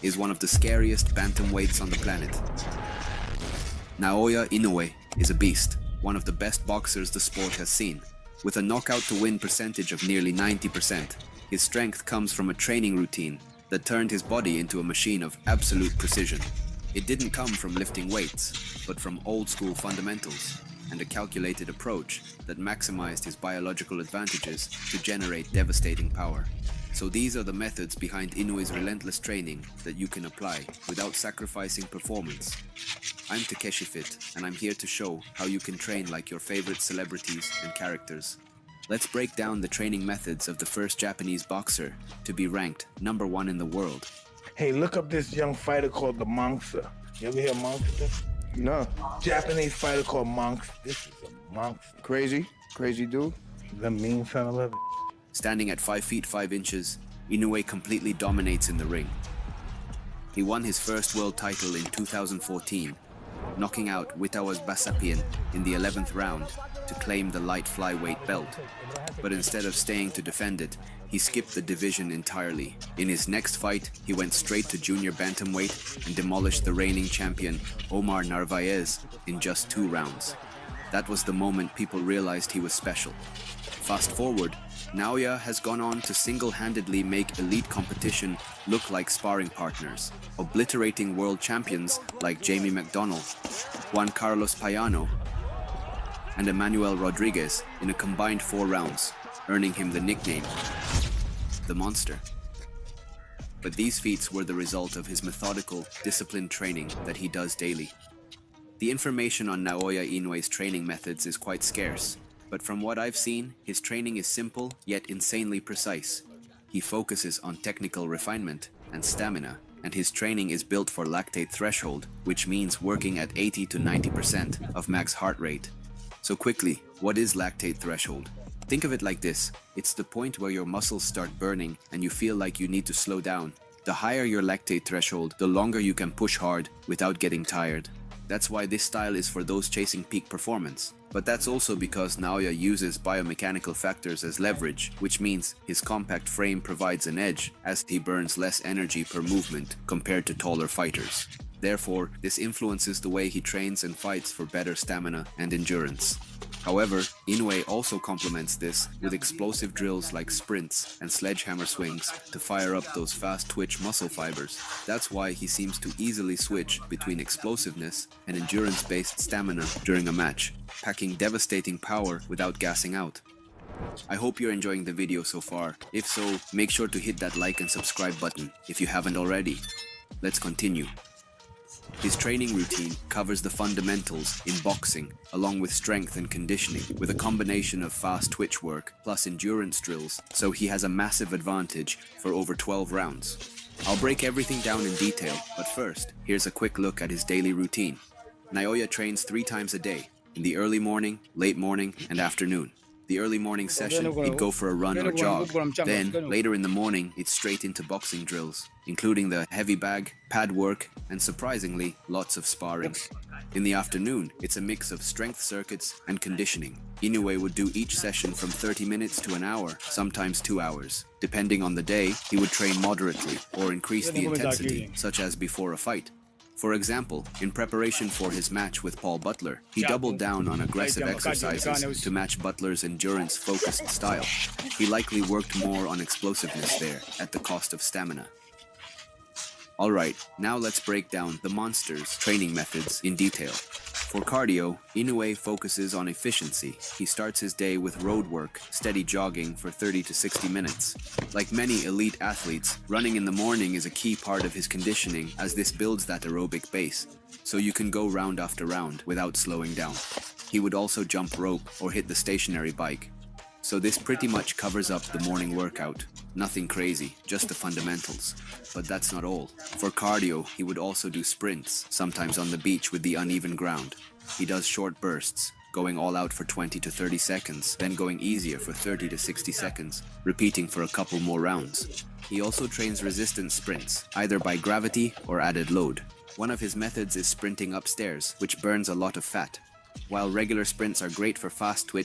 is one of the scariest bantamweights on the planet. Naoya Inoue is a beast, one of the best boxers the sport has seen. With a knockout-to-win percentage of nearly 90%, his strength comes from a training routine that turned his body into a machine of absolute precision. It didn't come from lifting weights, but from old-school fundamentals and a calculated approach that maximized his biological advantages to generate devastating power. So these are the methods behind Inoue's relentless training that you can apply without sacrificing performance. I'm Takeshi Fit, and I'm here to show how you can train like your favorite celebrities and characters. Let's break down the training methods of the first Japanese boxer to be ranked #1 in the world. Hey, look up this young fighter called the Monster. You ever hear of Monster? No. Japanese fighter called Monks. This is a monster. Crazy dude. The mean son of a... Standing at 5 feet 5 inches, Inoue completely dominates in the ring. He won his first world title in 2014, knocking out Witawas Basapian in the 11th round to claim the light flyweight belt. But instead of staying to defend it, he skipped the division entirely. In his next fight, he went straight to junior bantamweight and demolished the reigning champion Omar Narvaez in just 2 rounds. That was the moment people realized he was special. Fast forward, Naoya has gone on to single-handedly make elite competition look like sparring partners, obliterating world champions like Jamie McDonnell, Juan Carlos Payano, and Emmanuel Rodriguez in a combined 4 rounds, earning him the nickname, the Monster. But these feats were the result of his methodical, disciplined training that he does daily. The information on Naoya Inoue's training methods is quite scarce, but from what I've seen, his training is simple yet insanely precise. He focuses on technical refinement and stamina, and his training is built for lactate threshold, which means working at 80 to 90% of max heart rate. So quickly, what is lactate threshold? Think of it like this: it's the point where your muscles start burning and you feel like you need to slow down. The higher your lactate threshold, the longer you can push hard without getting tired. That's why this style is for those chasing peak performance. But that's also because Naoya uses biomechanical factors as leverage, which means his compact frame provides an edge as he burns less energy per movement compared to taller fighters. Therefore, this influences the way he trains and fights for better stamina and endurance. However, Inoue also complements this with explosive drills like sprints and sledgehammer swings to fire up those fast-twitch muscle fibers. That's why he seems to easily switch between explosiveness and endurance-based stamina during a match, packing devastating power without gassing out. I hope you're enjoying the video so far. If so, make sure to hit that like and subscribe button if you haven't already. Let's continue. His training routine covers the fundamentals in boxing, along with strength and conditioning, with a combination of fast twitch work plus endurance drills, so he has a massive advantage for over 12 rounds. I'll break everything down in detail, but first, here's a quick look at his daily routine. Naoya trains 3 times a day, in the early morning, late morning, and afternoon. The early morning session, he'd go for a run or jog. Then, later in the morning, it's straight into boxing drills, including the heavy bag, pad work, and surprisingly, lots of sparring. In the afternoon, it's a mix of strength circuits and conditioning. Inoue would do each session from 30 minutes to an hour, sometimes 2 hours. Depending on the day, he would train moderately or increase the intensity, such as before a fight. For example, in preparation for his match with Paul Butler, he doubled down on aggressive exercises to match Butler's endurance-focused style. He likely worked more on explosiveness there, at the cost of stamina. Alright, now let's break down the Monster's training methods in detail. For cardio, Inoue focuses on efficiency. He starts his day with road work, steady jogging for 30 to 60 minutes. Like many elite athletes, running in the morning is a key part of his conditioning, as this builds that aerobic base, so you can go round after round without slowing down. He would also jump rope or hit the stationary bike. So this pretty much covers up the morning workout. Nothing crazy, just the fundamentals. But that's not all. For cardio, he would also do sprints, sometimes on the beach with the uneven ground. He does short bursts, going all out for 20 to 30 seconds, then going easier for 30 to 60 seconds, repeating for a couple more rounds. He also trains resistance sprints, either by gravity or added load. One of his methods is sprinting upstairs, which burns a lot of fat. While regular sprints are great for fast twitch